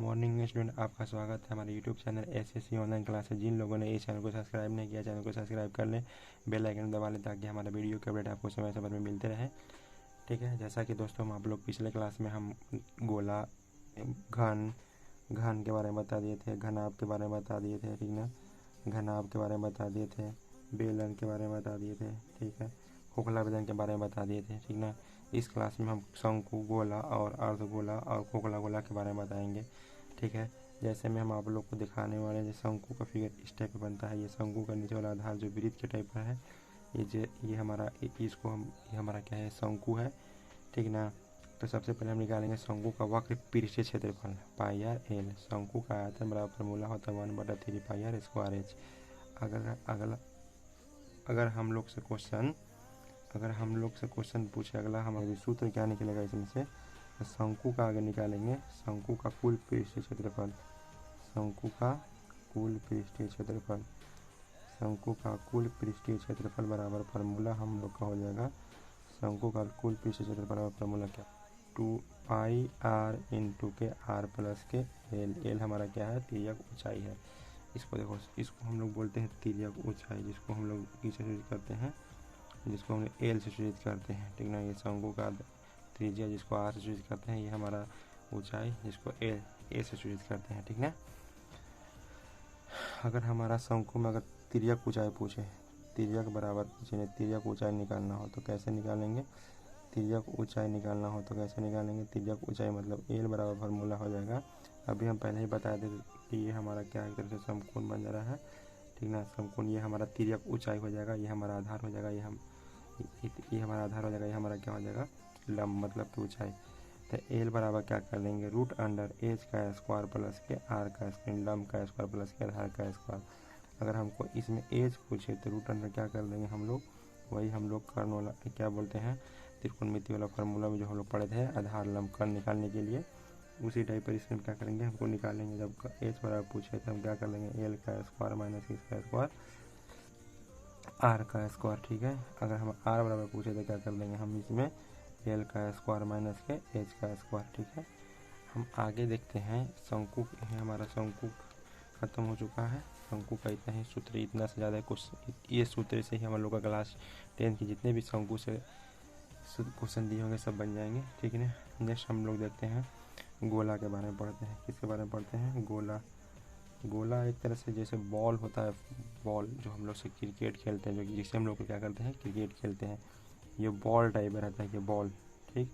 Morning में student, आपका स्वागत है हमारे YouTube channel SSC online classes. जिन लोगों ने इस चैनल को सब्सक्राइब नहीं किया, चैनल को सब्सक्राइब कर लें, बेल आइकन दबा लें ताकि हमारा वीडियो के अपडेट आपको समय समय में मिलते रहे। ठीक है, जैसा कि दोस्तों हम आप लोग पिछले क्लास में हम गोला, घन के बारे में बता दिए थे, घनाभ के बारे में बता दिए थे, ठीक ना, घनाभ के बारे में बता दिए थे, बेलन के बारे में बता दिए थे, ठीक है, खोखला बेलन के बारे में बता दिए थे, ठीक ना। इस क्लास में हम शंकु, गोला और अर्धगोला और खोखला गोला के बारे में बताएंगे। ठीक है, जैसे में हम आप लोग को दिखाने वाले हैं, शंकु का फिगर इस टाइप का बनता है। ये शंकु का नीचे वाला आधार जो वृत्त के टाइप का है, ये हमारा ये हमारा क्या है, शंकु है, ठीक ना। तो सबसे पहले हम निकालेंगे शंकु का वक्र पृष्ठीय क्षेत्रफल पाई आर एल। शंकु का आयतन बराबर फॉर्मूला होता है 1/3 पाई आर स्क्वायर एच। अगर हम लोग से क्वेश्चन पूछे, अगला हमारा सूत्र क्या निकलेगा इसमें से, तो शंकु का आगे निकालेंगे शंकु का कुल पृष्ठीय क्षेत्रफल, शंकु का कुल पृष्ठीय क्षेत्रफल, शंकु का कुल पृष्ठीय क्षेत्रफल बराबर फार्मूला हम लोग का हो जाएगा, शंकु का कुल पृष्ठीय क्षेत्रफल बराबर फार्मूला क्या, 2 पाई आर इंटू के आर प्लस के एल। एल हमारा क्या है, तिर्यक ऊंचाई है। इसको देखो, इसको हम लोग बोलते हैं तिर्यक ऊंचाई, जिसको हम लोग ई से सूचित करते हैं, जिसको हम एल से सूचित करते हैं, ठीक ना। ये शंकु का त्रिज्या जिसको आर से सूचित करते हैं, ये हमारा ऊंचाई जिसको ए से सूचित करते हैं, ठीक ना। अगर हमारा शंकु में अगर तिर्यक ऊंचाई पूछे, तिर्यक बराबर जिन्हें तिर्यक ऊंचाई निकालना हो तो कैसे निकालेंगे, तिर्यक ऊंचाई निकालना हो तो कैसे निकालेंगे, तिर्यक ऊंचाई मतलब एल बराबर फार्मूला हो जाएगा। अभी हम पहले ही बताए थे कि ये हमारा क्या एक तरह से समकोण बन जा रहा है, ठीक ना। समकोण ये हमारा तिर्यक ऊंचाई हो जाएगा, ये हमारा आधार हो जाएगा, ये हमारा आधार हो जाएगा, ये हमारा क्या हो जाएगा, लंब मतलब की ऊंचाई। तो एल बराबर क्या कर लेंगे, रूट अंडर एच का स्क्वायर प्लस के आर का स्क्वायर, लंब का स्क्वायर प्लस के आधार का स्क्वायर। अगर हमको इसमें एच पूछे तो रूट अंडर क्या कर देंगे हम लोग, वही हम लोग कर्ण वाला क्या बोलते हैं, त्रिकोणमिति वाला फार्मूला में जो हम लोग पढ़े थे, आधार लंब कर्ण निकालने के लिए, उसी टाइप पर इसमें क्या करेंगे, हमको निकालेंगे। जब एच बराबर पूछे तो हम क्या कर लेंगे, एल का स्क्वायर माइनस इसका स्क्वायर आर का स्क्वायर, ठीक है। अगर हम आर बराबर पूछे तो क्या कर देंगे हम इसमें, एल का स्क्वायर माइनस के एच का स्क्वायर, ठीक है। हम आगे देखते हैं, शंकु है हमारा, शंकु खत्म हो चुका है, शंकु का इतना ही सूत्र, इतना से ज़्यादा क्वेश्चन, ये सूत्र से ही हम लोग का क्लास 10 की जितने भी शंकु से क्वेश्चन दिए होंगे सब बन जाएंगे, ठीक है ना। नेक्स्ट हम लोग देखते हैं गोला के बारे में पढ़ते हैं। किसके बारे में पढ़ते हैं, गोला। गोला एक तरह से जैसे बॉल होता है, बॉल जो हम लोग से क्रिकेट खेलते हैं, जो जिससे हम लोग क्या करते हैं, क्रिकेट खेलते हैं, ये बॉल टाइप में रहता है, ये बॉल, ठीक।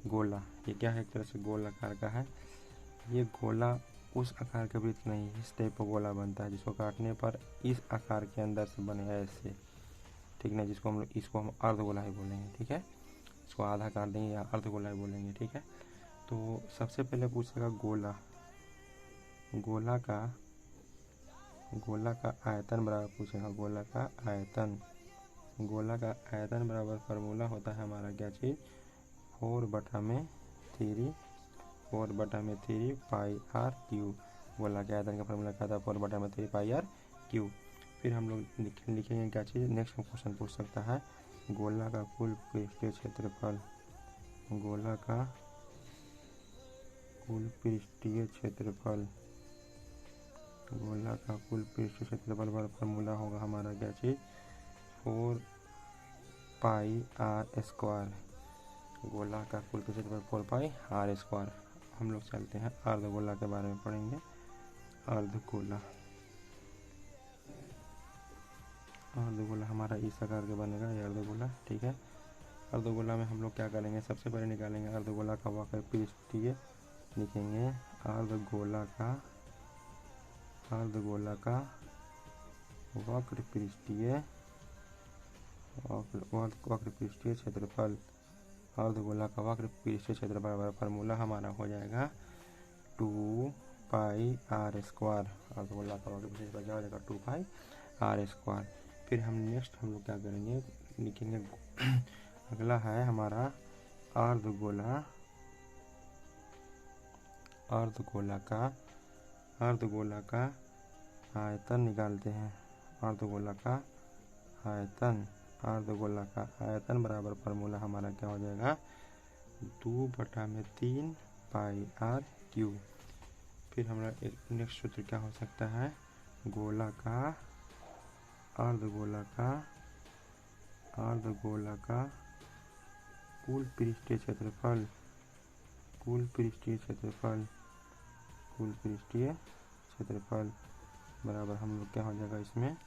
गोला ये क्या है, एक तरह से गोल आकार का है। ये गोला उस आकार के वृत्त नहीं, इस टाइप का गोला बनता है, जिसको काटने पर इस आकार के अंदर से बनेगा ऐसे, ठीक ना। इसको हम अर्धगोला ही बोलेंगे, ठीक है। इसको आधा काट देंगे या अर्धगोला ही बोलेंगे, ठीक है। तो सबसे पहले पूछेगा गोला, गोला का आयतन बराबर पूछेगा, गोला का आयतन, गोला का आयतन बराबर फार्मूला होता है हमारा क्या चीज़, 4/3 पाई आर क्यू। गोला के आयतन का फार्मूला क्या था, 4/3 पाई आर क्यू। फिर हम लोग लिखेंगे क्या चीज़, नेक्स्ट क्वेश्चन पूछ सकता है, गोला का कुल पृष्ठीय क्षेत्रफल, गोला का कुल पृष्ठीय क्षेत्रफल, गोला का कुल पृष्ठीय क्षेत्रफल पर फार्मूला होगा हमारा क्या चीज़, 4 पाई आर स्क्वायर। गोला का कुल क्षेत्रफल 4 पाई आर स्क्वायर। हम लोग चलते हैं अर्धगोला के बारे में पढ़ेंगे। अर्धगोला, अर्धगोला हमारा इस आकार के बनेगा, ये अर्धगोला, ठीक है। अर्धगोला में हम लोग क्या करेंगे, सबसे पहले निकालेंगे अर्धगोला का वक्र पृष्ठीय, लिखेंगे अर्धगोला का वक्र पृष्ठीय क्षेत्रफल, अर्धगोला का वक्र पृष्ठीय क्षेत्रफल फार्मूला हमारा हो जाएगा 2 पाई आर स्क्वायर। अर्धगोला का वक्र पृष्ठीय क्षेत्रफल क्या हो जाएगा, 2 पाई आर स्क्वायर। फिर हम नेक्स्ट हम लोग क्या करेंगे, लिखेंगे अगला है हमारा अर्धगोला, अर्धगोला का आयतन निकालते हैं। अर्धगोला का आयतन बराबर फार्मूला हमारा क्या हो जाएगा, 2/3 पाई आर क्यू। फिर हमारा एक नेक्स्ट सूत्र क्या हो सकता है, गोला का अर्धगोला का कुल पृष्ठीय क्षेत्रफल बराबर हम लोग क्या हो जाएगा, इसमें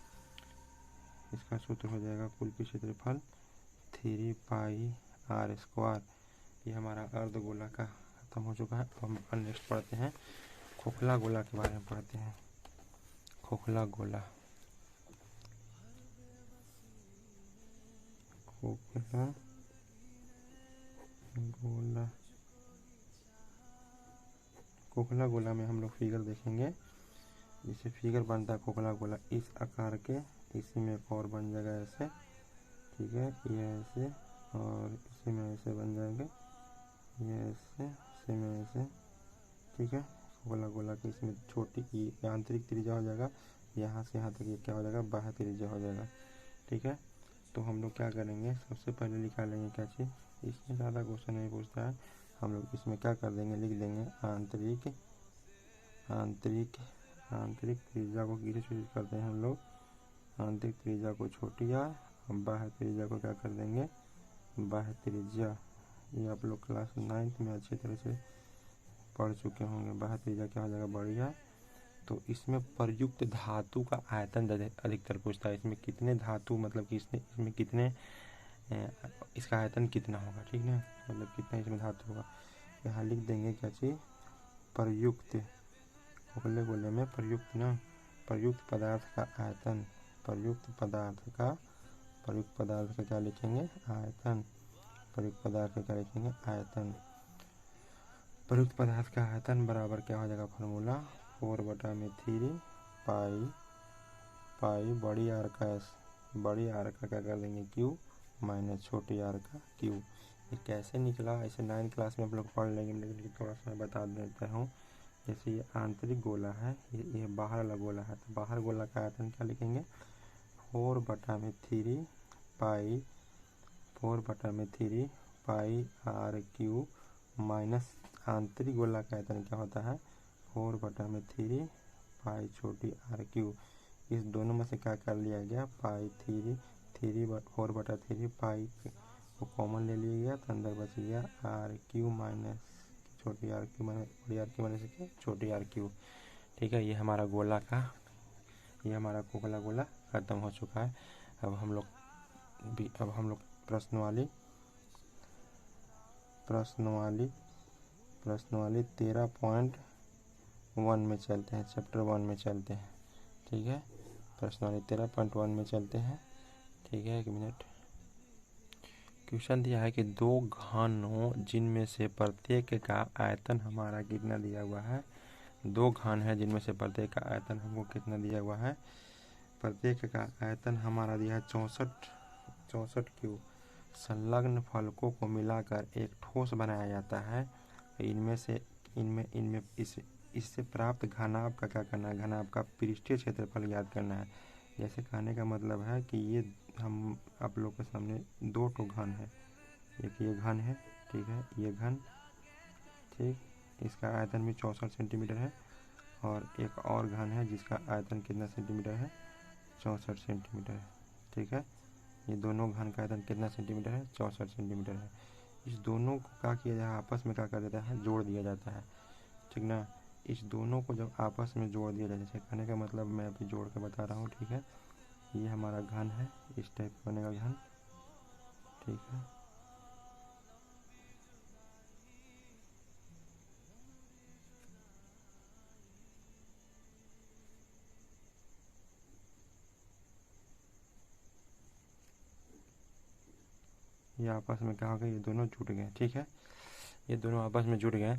इसका सूत्र हो जाएगा कुल पृष्ठीय क्षेत्रफल 3 पाई r स्क्वायर। ये हमारा अर्धगोला का खत्म हो चुका है। अब हम नेक्स्ट पढ़ते हैं खोखला गोला के बारे में पढ़ते हैं। खोखला गोला खोखला गोला में हम लोग फिगर देखेंगे। जैसे फिगर बनता है खोखला गोला इस आकार के, इसी में एक और बन जाएगा ऐसे, ठीक है, ये ऐसे और इसी में ऐसे बन जाएंगे, ये ऐसे, इसी में ऐसे, ठीक है। खोखला गोला के इसमें छोटी की आंतरिक त्रिज्या हो जाएगा, यहाँ से यहाँ तक ये क्या हो जाएगा, बाह्य त्रिज्या हो जाएगा, ठीक है। तो हम लोग क्या करेंगे, सबसे पहले निकालेंगे क्या चीज़, इसमें ज़्यादा क्वेश्चन नहीं पूछता है, हम लोग इसमें क्या कर देंगे, लिख देंगे आंतरिक त्रिज्या को किसे सूचित करते हैं हम लोग, आंतरिक त्रिज्या को छोटी आर, बाह्य त्रिज्या को क्या कर देंगे, बाह्य त्रिज्या। ये आप लोग क्लास 9th में अच्छी तरह से पढ़ चुके होंगे। बाह्य त्रिज्या क्या हो जाएगा, बड़ी आर। तो इसमें प्रयुक्त धातु का आयतन अधिकतर पूछता है, इसमें कितने धातु मतलब कि इसमें कितने इसका आयतन कितना होगा, ठीक है, मतलब कितना इसमें धातु होगा। यहाँ लिख देंगे क्या चीज़, प्रयुक्त, खोखले गोले में प्रयुक्त पदार्थ का आयतन, प्रयुक्त पदार्थ का क्या लिखेंगे, आयतन, प्रयुक्त पदार्थ का क्या लिखेंगे, आयतन। प्रयुक्त पदार्थ का आयतन बराबर क्या हो जाएगा, फार्मूला 4/3 पाई बड़ी आर का क्या कर देंगे, क्यू माइनस छोटी आर का क्यू। ये कैसे निकला, ऐसे 9th क्लास में आप लोग पढ़ लेंगे, लेकिन थोड़ा सा मैं बता देता हूँ। जैसे ये आंतरिक गोला है, ये बाहर वाला गोला है, तो बाहर गोला का आयतन क्या लिखेंगे, 4/3 पाई आर क्यू माइनस आंतरिक गोला का आयतन क्या होता है, 4/3 पाई छोटी आर क्यू। इस दोनों में से क्या कर लिया गया, पाई 4/3 पाई को कॉमन ले लिया गया, तो अंदर बच गया आर क्यू माइनस छोटी आर क्यू माइनस बड़ी आर क्यू माइनस छोटी आर क्यू, ठीक है। ये हमारा खोखला गोला खत्म हो चुका है। अब हम लोग प्रश्नवाली 13.1 में चलते हैं, चैप्टर 1 में चलते हैं, ठीक है। प्रश्नवाली 13.1 में चलते हैं, ठीक है। 1 मिनट। क्वेश्चन दिया है कि दो घनों जिनमें से प्रत्येक का आयतन हमारा कितना दिया हुआ है, दो घन है जिनमें से प्रत्येक का आयतन हमको कितना दिया हुआ है, प्रत्येक का आयतन हमारा दिया है 64 क्यूब। संलग्न फलकों को मिलाकर एक ठोस बनाया जाता है। इनमें इससे प्राप्त घनाभ का क्या करना है, घनाभ का पृष्ठीय क्षेत्रफल याद करना है। जैसे कहने का मतलब है कि ये हम आप लोग के सामने दो ठो घन है, एक ये घन है, ठीक है, ये घन, ठीक, इसका आयतन भी 64 सेंटीमीटर है, और एक और घन है जिसका आयतन कितना सेंटीमीटर है, 64 सेंटीमीटर है, ठीक है। ये दोनों घन का आयतन कितना सेंटीमीटर है, 64 सेंटीमीटर है। इस दोनों को क्या किया जाए, आपस में क्या कर देता है, जोड़ दिया जाता है, ठीक ना। इस दोनों को जब आपस में जोड़ दिया जाए, जैसे कहने का मतलब मैं अभी जोड़ के बता रहा हूँ, ठीक है। ये हमारा घन है, इस टाइप का बनेगा घन, ठीक है। ये आपस में क्या हो गया, ये दोनों जुड़ गए, ठीक है, ये दोनों आपस में जुड़ गए।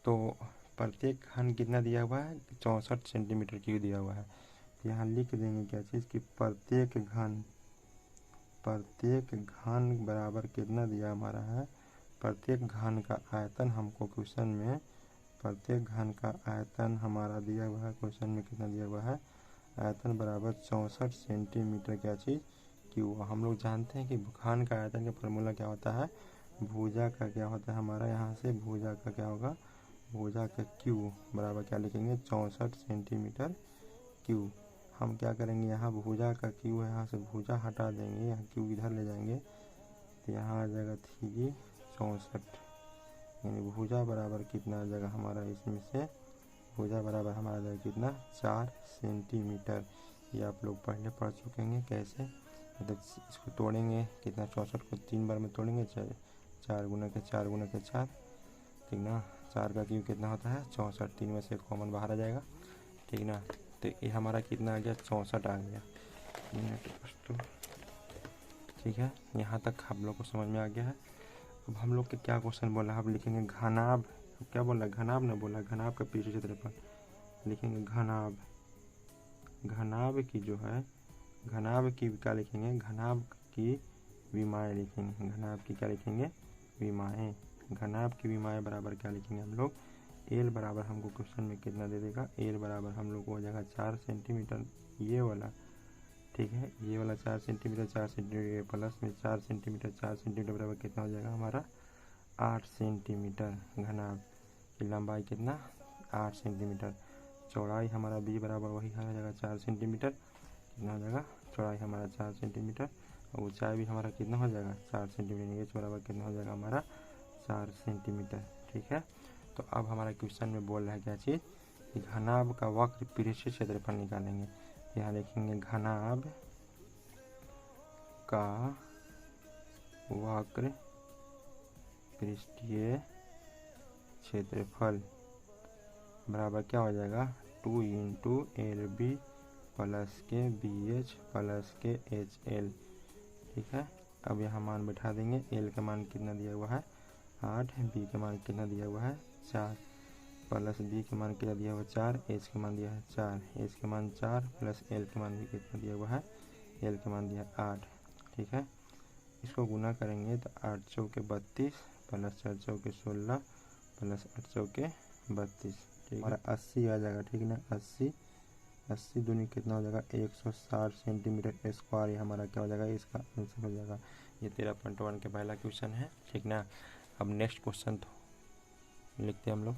तो प्रत्येक घन कितना दिया हुआ है, 64 सेंटीमीटर क्यूब दिया हुआ है। यहाँ लिख देंगे क्या चीज़ कि प्रत्येक घन बराबर कितना दिया हमारा है, प्रत्येक घन का आयतन हमको क्वेश्चन में, प्रत्येक घन का आयतन हमारा दिया हुआ है क्वेश्चन में, कितना दिया हुआ है, आयतन बराबर 64 सेंटीमीटर क्या चीज़ क्यूब। हम लोग जानते हैं कि घन का आयतन का फॉर्मूला क्या होता है, भुजा का क्या होता है हमारा, यहाँ से भुजा का क्या होगा, भुजा का क्यू बराबर क्या लिखेंगे 64 सेंटीमीटर क्यू। हम क्या करेंगे, यहाँ भुजा का क्यू है, यहाँ से भुजा हटा देंगे, यहाँ क्यू इधर ले जाएंगे तो यहाँ आ जाएगा 3 64, यानी भुजा बराबर कितना आ जाएगा हमारा, इसमें से भुजा बराबर हमारा आ जाएगा कितना 4 सेंटीमीटर। ये आप लोग पहले पढ़ चुके हैं कैसे, मतलब इसको तोड़ेंगे कितना 64 को 3 बार में तोड़ेंगे, 4 गुना के 4 गुना के 4, ठीक ना। 4 का क्यूब कितना होता है 64, 3 में से कॉमन बाहर आ जाएगा, ठीक ना। तो ये हमारा कितना आ गया 64 आ गया मिनट दोस्तों, ठीक है। यहाँ तक हम लोग को समझ में आ गया है। अब हम लोग के क्या क्वेश्चन बोला है, आप लिखेंगे घनाभ, क्या बोला घनाभ ना बोला, घनाभ का पीछे क्षेत्रफल लिखेंगे, घनाभ, घनाभ की जो है, घनाभ की क्या लिखेंगे, घनाभ की विमाएँ लिखेंगे, घनाभ की क्या लिखेंगे विमाएँ, घनाभ की विमाएँ बराबर क्या लिखेंगे हम लोग, एल बराबर हमको क्वेश्चन में कितना दे देगा, एल बराबर हम लोग को हो जाएगा 4 सेंटीमीटर ये वाला, ठीक है। ये वाला 4 सेंटीमीटर, 4 सेंटीमीटर प्लस में 4 सेंटीमीटर, 4 सेंटीमीटर बराबर कितना हो जाएगा हमारा 8 सेंटीमीटर। घनाभ की लंबाई कितना 8 सेंटीमीटर, चौड़ाई हमारा बी बराबर वही आ जाएगा 4 सेंटीमीटर, कितना हो जाएगा चौड़ाई हमारा 4 सेंटीमीटर, और ऊंचाई भी हमारा कितना हो जाएगा 4 सेंटीमीटर, एच बराबर कितना हो जाएगा हमारा 4 सेंटीमीटर, ठीक है। तो अब हमारा क्वेश्चन में बोल रहा है क्या चीज़, कि घनाभ का वक्र पृष्ठीय क्षेत्रफल निकालेंगे। यहाँ लिखेंगे घनाभ का वक्र पृष्ठीय क्षेत्रफल बराबर क्या हो जाएगा 2 इंटू एल बी प्लस के बी एच प्लस के एच एल, ठीक है। अब यहाँ मान बैठा देंगे, एल का मान कितना दिया हुआ है 8, बी का मान कितना दिया हुआ है 4, प्लस बी के मान कितना दिया हुआ है 4, एच के मान दिया है 4, एच के मान 4 प्लस एल के मान भी कितना दिया हुआ है, एल के मान दिया है 8, ठीक है। इसको गुना करेंगे तो 8 चौके 32 प्लस 4 चौके 16 प्लस 8 चौके 32, ठीक हमारा 80 आ जाएगा, ठीक ना। 80 दूनी कितना हो जाएगा 160 सेंटीमीटर स्क्वायर, ये हमारा क्या हो जाएगा, इसका आंसर हो जाएगा। ये 13.1 के पहला क्वेश्चन है, ठीक ना। अब नेक्स्ट क्वेश्चन तो लिखते हैं हम लोग,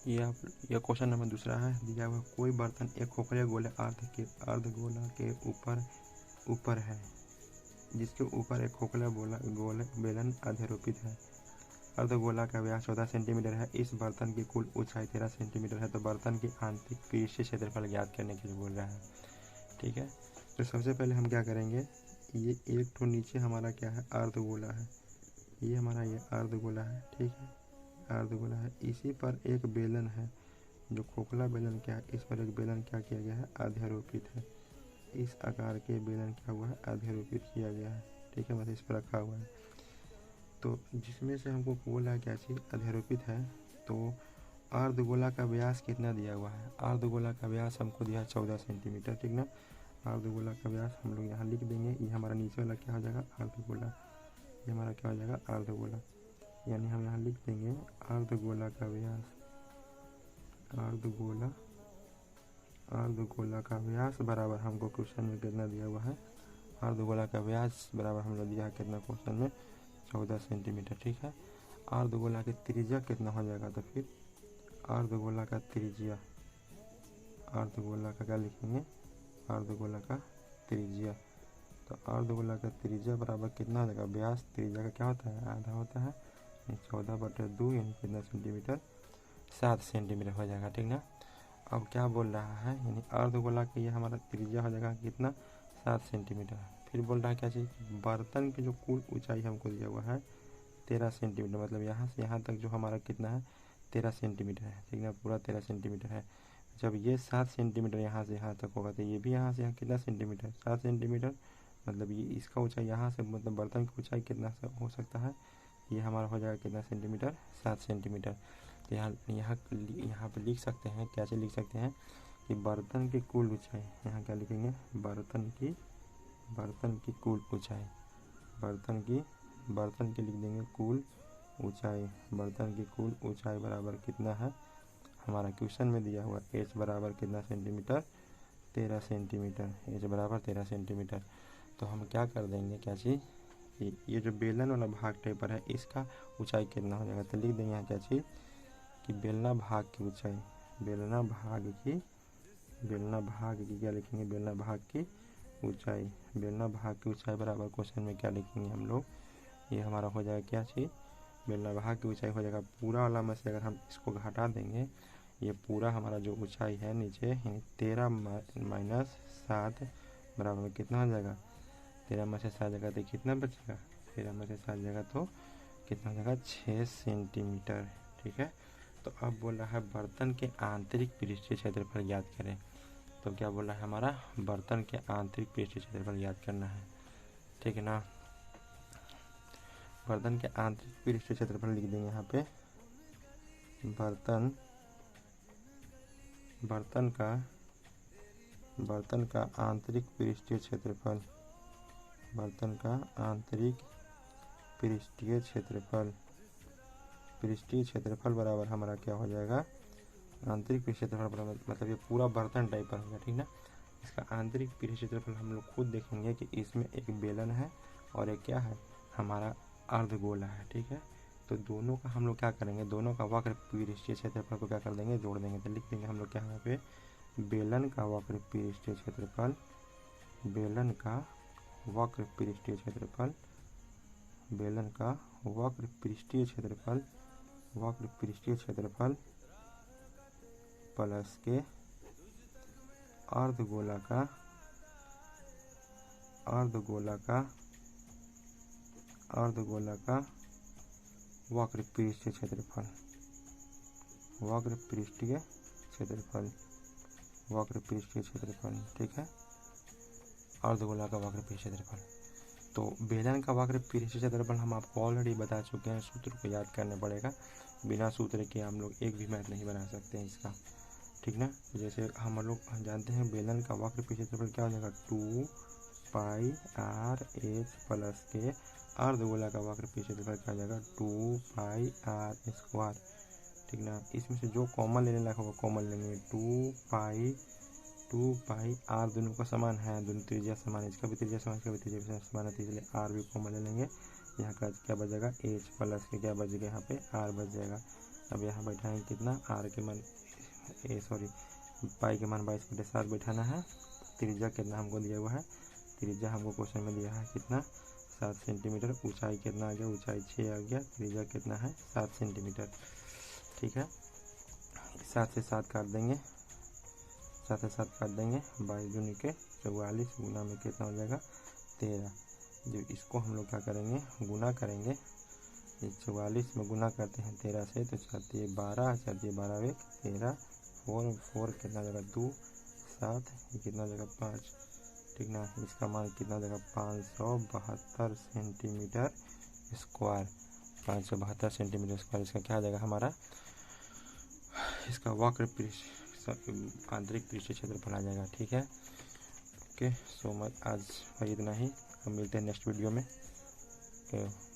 यह क्वेश्चन नंबर दूसरा है, दिया हुआ कोई बर्तन एक खोखले गोले अर्धगोला के ऊपर है, जिसके ऊपर एक खोखला गोले बेलन अध्यारोपित है। अर्धगोला का व्यास 14 सेंटीमीटर है, इस बर्तन की कुल ऊंचाई 13 सेंटीमीटर है, तो बर्तन की आंतरिक पृष्ठीय क्षेत्रफल ज्ञात करने के लिए बोल रहा है, ठीक है। तो सबसे पहले हम क्या करेंगे, ये एक तो नीचे हमारा क्या है अर्धगोला है, ये हमारा ये अर्धगोला है, ठीक है, अर्धगोला है, इसी पर एक बेलन है, जो खोखला बेलन क्या है, इस पर एक बेलन क्या किया गया है अध्यारोपित है, इस आकार के बेलन क्या हुआ है अध्यारोपित किया गया है, ठीक है, मतलब इस पर रखा हुआ है। तो जिसमें से हमको बोला क्या चीज़ अध्यारोपित है, तो अर्धगोला का व्यास कितना दिया हुआ है, अर्धगोला का व्यास हमको दिया है 14 सेंटीमीटर, ठीक ना। अर्धगोला का व्यास हम लोग यहाँ लिख देंगे, ये हमारा नीचे वाला क्या हो जाएगा अर्धगोला, ये हमारा क्या हो जाएगा अर्धगोला, यानी हम यहाँ लिख देंगे अर्धगोला का व्यास, अर्धगोला का व्यास बराबर हमको क्वेश्चन में कितना दिया हुआ है, अर्धगोला का व्यास बराबर हम लोग दिया है कितना क्वेश्चन में 14 सेंटीमीटर, ठीक है। अर्धगोला की त्रिज्या कितना हो जाएगा, तो फिर अर्धगोला का त्रिज्या, अर्धगोला का क्या लिखेंगे अर्धगोला का त्रिज्या, तो अर्धगोला का त्रिज्या बराबर कितना हो जाएगा, व्यास त्रिज्या का क्या होता है आधा होता है, 14/2 यानी कितना सेंटीमीटर 7 सेंटीमीटर हो जाएगा, ठीक ना। अब क्या बोल रहा है, यानी अर्धगोला की ये हमारा त्रिज्या हो जाएगा कितना 7 सेंटीमीटर। फिर बोल रहा है क्या चीज़, बर्तन की जो कुल ऊंचाई हमको दिया हुआ है 13 सेंटीमीटर, मतलब यहाँ से यहाँ तक जो हमारा कितना है 13 सेंटीमीटर है, ठीक ना, पूरा 13 सेंटीमीटर है। जब ये 7 सेंटीमीटर यहाँ से यहाँ तक होगा, तो ये भी यहाँ से यहाँ कितना सेंटीमीटर 7 सेंटीमीटर, मतलब ये इसका ऊंचाई यहाँ से, मतलब बर्तन की ऊंचाई कितना हो सकता है, ये हमारा हो जाएगा कितना सेंटीमीटर 7 सेंटीमीटर। तो यहाँ पे लिख सकते हैं, कैसे लिख सकते हैं कि बर्तन की कुल ऊंचाई, यहाँ क्या लिखेंगे बर्तन की कुल ऊंचाई, बर्तन की लिख देंगे कुल ऊंचाई, बर्तन की कुल ऊंचाई बराबर कितना है, हमारा क्वेश्चन में दिया हुआ एच बराबर कितना सेंटीमीटर 13 सेंटीमीटर, एच बराबर 13 सेंटीमीटर। तो हम क्या कर देंगे क्या चीज़, ये जो बेलन वाला भाग टेपर है इसका ऊंचाई कितना हो जाएगा, तो लिख देंगे यहाँ क्या चीज़ कि बेलना भाग की ऊंचाई, बेलना भाग की क्या लिखेंगे, बेलना भाग की ऊंचाई, बेलना भाग की ऊंचाई बराबर क्वेश्चन में क्या लिखेंगे हम लोग, ये हमारा हो जाएगा क्या चीज़, बेलना भाग की ऊंचाई हो जाएगा पूरा वाला में से अगर हम इसको घटा देंगे, ये पूरा हमारा जो ऊंचाई है नीचे यानी 13 माइनस 7 बराबर में कितना हो जाएगा, 13 में से 7 जगह तो कितना बचेगा, 13 में से 7 जगह तो कितना हो जाएगा 6 सेंटीमीटर। ठीक है, तो अब बोल रहा है बर्तन के आंतरिक पृष्ठीय क्षेत्रफल याद करें। तो क्या बोल रहा है हमारा, बर्तन के आंतरिक पृष्ठीय क्षेत्रफल याद करना है। ठीक है ना, बर्तन के आंतरिक पृष्ठीय क्षेत्रफल लिख देंगे यहाँ पे, बर्तन का आंतरिक पृष्ठीय क्षेत्रफल, बर्तन का आंतरिक पृष्ठीय क्षेत्रफल बराबर हमारा क्या हो जाएगा, आंतरिक पृष्ठीय क्षेत्रफल बराबर मतलब ये पूरा बर्तन टाइप का होगा। ठीक ना, इसका आंतरिक पृष्ठीय क्षेत्रफल हम लोग खुद देखेंगे कि इसमें एक बेलन है और एक क्या है हमारा अर्धगोला है। ठीक है, तो दोनों का हम लोग क्या करेंगे, दोनों का वक्र पृष्ठीय क्षेत्रफल को क्या कर देंगे, जोड़ देंगे। तो लिख देंगे हम लोग क्या यहाँ पे, बेलन का वक्र पृष्ठीय क्षेत्रफल, बेलन का वक्र पृष्ठीय क्षेत्रफल, बेलन का वक्र पृष्ठीय क्षेत्रफल, वक्र पृष्ठीय क्षेत्रफल प्लस के अर्धगोला का वक्र पृष्ठीय क्षेत्रफल, वक्र पृष्ठीय क्षेत्रफल, वक्र पृष्ठीय क्षेत्रफल। ठीक है, अर्धगोला का वक्र पृष्ठीय क्षेत्रफल। तो बेलन का वक्र पृष्ठीय क्षेत्रफल हम आपको ऑलरेडी बता चुके हैं, सूत्र को याद करना पड़ेगा, बिना सूत्र के हम लोग एक भी मैथ नहीं बना सकते हैं इसका। ठीक ना, जैसे हम लोग जानते हैं बेलन का वक्र पृष्ठीय क्षेत्रफल क्या हो जाएगा, 2 पाई आर एच प्लस के अर्धगोला का वक्र पृष्ठीय क्षेत्रफल क्या हो जाएगा, 2 पाई आर स्क्वायर। ठीक ना, इसमें से जो कॉमन लेने लायक होगा कॉमन लेंगे, 2 पाई आर दोनों का समान है, दोनों त्रिज्या समान है, इसका भी त्रिज्या समान, इसका भी त्रिज्या समान है, तो इसलिए आर भी कॉमन ले लेंगे। यहाँ का क्या बच जाएगा, एच प्लस के क्या बच गया, यहाँ पे आर बच जाएगा। अब यहाँ बैठाएंगे कितना, आर के मान पाई के मान 22/7 बैठाना है। त्रिज्या कितना हमको दिया हुआ है, त्रिज्या हमको क्वेश्चन में दिया है कितना, 7 सेंटीमीटर। ऊंचाई कितना आ गया, ऊंचाई 6 आ गया, त्रिज्या कितना है 7 सेंटीमीटर। ठीक है, 7 से 7 काट देंगे, 7 से 7 काट देंगे, 22 दूनी के 44 गुना में कितना हो जाएगा 13। जो इसको हम लोग क्या करेंगे, गुना करेंगे, 44 में गुना करते हैं 13 से, तो 7 12, 12 1 13, 4 कितना जगह 2 7, ये कितना जगह 5। ठीक ना, इसका मान कितना जगह 572 सेंटीमीटर स्क्वायर, 572 सेंटीमीटर स्क्वायर। इसका क्या आ जाएगा हमारा, इसका वक्र आंतरिक पृष्ठीय क्षेत्रफल आ जाएगा। ठीक है, ओके सो मच, आज इतना ही, हम मिलते हैं नेक्स्ट वीडियो में। ओके।